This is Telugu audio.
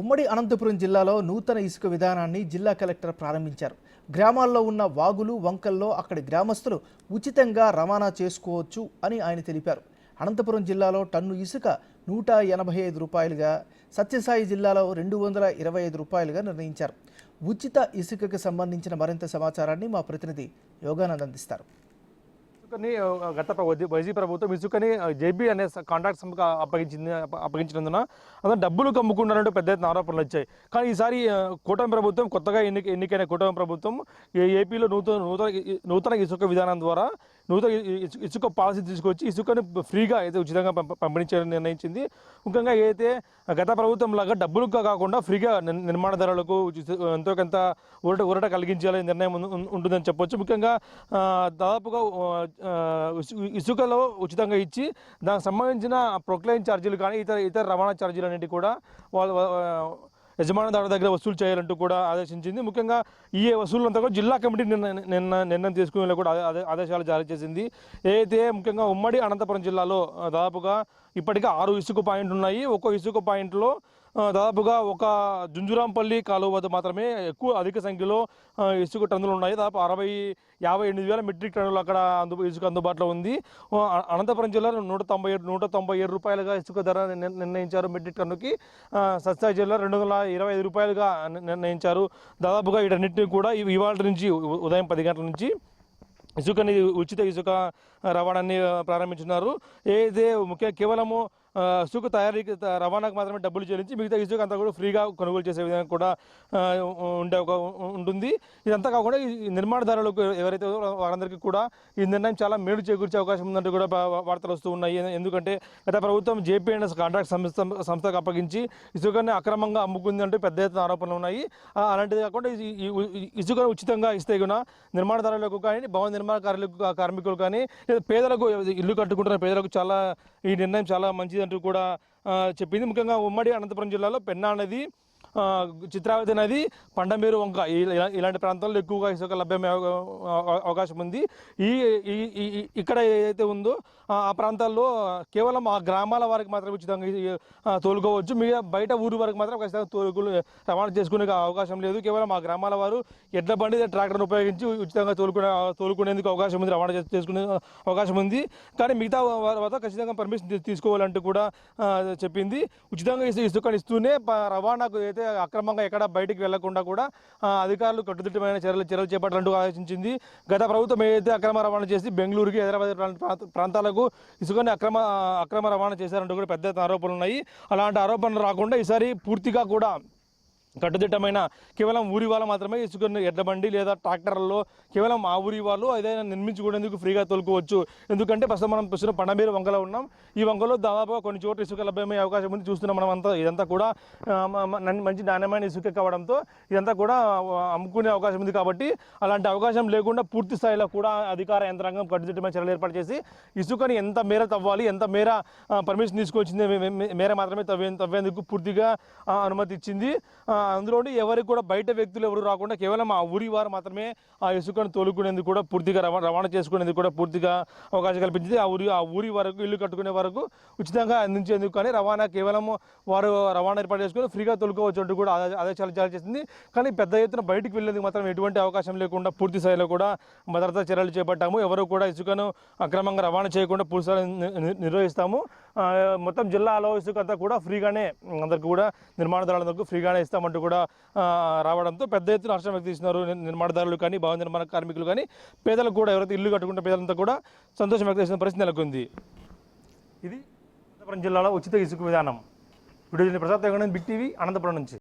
ఉమ్మడి అనంతపురం జిల్లాలో నూతన ఇసుక విధానాన్ని జిల్లా కలెక్టర్ ప్రారంభించారు. గ్రామాల్లో ఉన్న వాగులు, వంకల్లో అక్కడి గ్రామస్తులు ఉచితంగా రవాణా చేసుకోవచ్చు అని ఆయన తెలిపారు. అనంతపురం జిల్లాలో టన్ను ఇసుక 185 రూపాయలుగా, సత్యసాయి జిల్లాలో 225 రూపాయలుగా నిర్ణయించారు. ఉచిత ఇసుకకు సంబంధించిన మరింత సమాచారాన్ని మా ప్రతినిధి యోగానంద్ అందిస్తారు. ఇసుకని గత వైసీపీ ప్రభుత్వం ఇసుకని జేబీ అనే కాంట్రాక్ట్ సంస్థకు అప్పగించినందున అతను డబ్బులు కమ్ముకున్నారంటూ పెద్ద ఎత్తున ఆరోపణలు వచ్చాయి. కానీ ఈసారి కూటమి ప్రభుత్వం కొత్తగా ఎన్నికైన కూటమి ప్రభుత్వం ఏపీలో నూతన ఇసుక విధానం ద్వారా నూతన ఇసుక పాలసీ తీసుకొచ్చి ఇసుకను ఫ్రీగా అయితే ఉచితంగా పంపిణీ చేయాలని నిర్ణయించింది. ముఖ్యంగా ఏదైతే గత ప్రభుత్వం లాగా డబ్బులు కాకుండా ఫ్రీగా నిర్మాణదారులకు ఎంతో కొంత ఊరట కలిగించాలనే నిర్ణయం ఉంటుందని చెప్పొచ్చు. ముఖ్యంగా దాదాపుగా ఇసుకలో ఉచితంగా ఇచ్చి దానికి సంబంధించిన ప్రొక్లైన్ ఛార్జీలు కానీ ఇతర రవాణా ఛార్జీలు అనేవి కూడా వాళ్ళ యజమానిదారుల దగ్గర వసూలు చేయాలంటూ కూడా ఆదేశించింది. ముఖ్యంగా ఈ వసూళ్లంతా కూడా జిల్లా కమిటీ నిర్ణయం తీసుకునేలా కూడా ఆదేశాలు జారీ చేసింది. ఏదైతే ముఖ్యంగా ఉమ్మడి అనంతపురం జిల్లాలో దాదాపుగా ఇప్పటికే 6 ఇసుక పాయింట్లు ఉన్నాయి. ఒక్కో ఇసుక పాయింట్లో దాదాపుగా ఒక జుంజురాంపల్లి కాలువ వద్ద మాత్రమే అధిక సంఖ్యలో ఇసుక టన్నులు ఉన్నాయి. దాదాపు 58,000 మెట్రిక్ టన్నులు అక్కడ ఇసుక అందుబాటులో ఉంది. అనంతపురం జిల్లాలో 197 రూపాయలుగా ఇసుక ధర నిర్ణయించారు మెట్రిక్ టన్నుకి. సత్యసాయి జిల్లా 225 రూపాయలుగా నిర్ణయించారు. దాదాపుగా వీటన్నిటిని కూడా ఇవాళ నుంచి ఉదయం 10 గంటల నుంచి ఉచిత ఇసుక రవాణాన్ని ప్రారంభించున్నారు. ఏదైతే ముఖ్యంగా కేవలము ఇసుక తయారీకి రవాణాకు మాత్రమే డబ్బులు చెల్లించి మిగతా ఇసుక అంతా కూడా ఫ్రీగా కొనుగోలు చేసే విధంగా కూడా ఉంటుంది. ఇదంతా కాకుండా ఈ నిర్మాణదారులకు ఎవరైతే వారందరికీ కూడా ఈ నిర్ణయం చాలా మేలు చేకూర్చే అవకాశం ఉందంటూ కూడా వార్తలు వస్తూ ఉన్నాయి. ఎందుకంటే గత ప్రభుత్వం జేపీఎన్ఎస్ కాంట్రాక్ట్ సంస్థకు అప్పగించి ఇసుకని అక్రమంగా అమ్ముకుంది అంటూ పెద్ద ఎత్తున ఆరోపణలు ఉన్నాయి. అలాంటిది కాకుండా ఇసుక ఉచితంగా ఇస్తే కూడా నిర్మాణదారులకు కానీ, భవన నిర్మాణ కార్మికులు కానీ, లేదా పేదలకు ఇల్లు కట్టుకుంటున్న పేదలకు చాలా ఈ నిర్ణయం చాలా మంచిది అంటూ కూడా చెప్పింది. ముఖ్యంగా ఉమ్మడి అనంతపురం జిల్లాలో పెన్నా నది, చిత్రావతి నది, పండమేరు వంక ఇలాంటి ప్రాంతాల్లో ఎక్కువగా ఇసుక లభ్యమయ్యే అవకాశం ఉంది. ఇక్కడ ఏదైతే ఉందో ఆ ప్రాంతాల్లో కేవలం ఆ గ్రామాల వారికి మాత్రమే ఉచితంగా తోలుకోవచ్చు. మిగతా బయట ఊరు వరకు మాత్రం ఖచ్చితంగా రవాణా చేసుకునే అవకాశం లేదు. కేవలం ఆ గ్రామాల వారు ఎడ్ల బండి, ట్రాక్టర్ను ఉపయోగించి ఉచితంగా తోలుకునేందుకు అవకాశం ఉంది, రవాణా చేసుకునే అవకాశం ఉంది. కానీ మిగతా వారు ఖచ్చితంగా పర్మిషన్ తీసుకోవాలంటూ కూడా చెప్పింది. ఉచితంగా ఇసుకని ఇస్తూనే రవాణాకు అయితే అక్రమంగా ఎక్కడ బయటికి వెళ్లకుండా కూడా అధికారులు కట్టుదిట్టమైన చర్యలు చేపట్టాలంటూ ఆలోచించింది. గత ప్రభుత్వం ఏదైతే అక్రమ రవాణా చేసి బెంగళూరుకి, హైదరాబాద్ ప్రాంతాలకు ఇసుకని అక్రమ రవాణా చేశారంటూ కూడా పెద్ద ఆరోపణలు ఉన్నాయి. అలాంటి ఆరోపణలు రాకుండా ఈసారి పూర్తిగా కూడా కట్టుదిట్టమైన కేవలం ఊరి వాళ్ళు మాత్రమే ఇసుకను ఎడ్లబండి లేదా ట్రాక్టర్లలో కేవలం ఆ ఊరి వాళ్ళు ఏదైనా నిర్మించుకునేందుకు ఫ్రీగా తోలుకోవచ్చు. ఎందుకంటే ప్రస్తుతం మనం ప్రస్తుతం పండమేరు వంకలో ఉన్నాం. ఈ వంకలో దాదాపుగా కొన్ని చోట్ల ఇసుక లభ్యమయ్యే అవకాశం ఉంది. చూస్తున్నాం మనం ఇదంతా కూడా మంచి నాణ్యమైన ఇసుక కావడంతో ఇదంతా కూడా అమ్ముకునే అవకాశం ఉంది. కాబట్టి అలాంటి అవకాశం లేకుండా పూర్తి స్థాయిలో కూడా అధికార యంత్రాంగం కట్టుదిట్టమైన చర్యలు ఏర్పాటు చేసి ఇసుకని ఎంత మేర తవ్వాలి, ఎంత మేర పర్మిషన్ తీసుకొచ్చింది మేర మాత్రమే తవ్వేందుకు పూర్తిగా అనుమతి ఇచ్చింది. అందులోని ఎవరికి కూడా బయట వ్యక్తులు ఎవరు రాకుండా కేవలం ఆ ఊరి వారు మాత్రమే ఆ ఇసుకను తోలుకునేందుకు కూడా పూర్తిగా రవాణా చేసుకునేందుకు కూడా పూర్తిగా అవకాశం కల్పించింది. ఆ ఊరి వరకు ఇల్లు కట్టుకునే వరకు ఉచితంగా అందించేందుకు కానీ రవాణా కేవలం వారు రవాణా ఏర్పాటు చేసుకుని ఫ్రీగా తోలుకోవచ్చు అంటూ కూడా ఆదేశాలు జారీ చేసింది. కానీ పెద్ద ఎత్తున బయటకు వెళ్ళేందుకు మాత్రం ఎటువంటి అవకాశం లేకుండా పూర్తి స్థాయిలో కూడా భద్రతా చర్యలు చేపట్టాము. ఎవరు కూడా ఇసుకను అక్రమంగా రవాణా చేయకుండా పూర్తి నిర్వహిస్తాము. మొత్తం జిల్లాలో ఇసుక అంతా కూడా ఫ్రీగానే అందరికీ కూడా నిర్మాణదారులందరికీ ఫ్రీగానే ఇస్తామంటూ కూడా రావడంతో పెద్ద ఎత్తున హర్షం వ్యక్తం చేస్తున్నారు నిర్మాణదారులు కానీ, భవన నిర్మాణ కార్మికులు కానీ, పేదలకు కూడా ఎవరైతే ఇల్లు కట్టుకుంటే పేదలంతా కూడా సంతోషం వ్యక్తం చేసిన పరిస్థితి నెలకొంది. ఇది అనంతపురం జిల్లాలో ఉచిత ఇసుక విధానం. Video Prasad big TV Anantapuram నుంచి.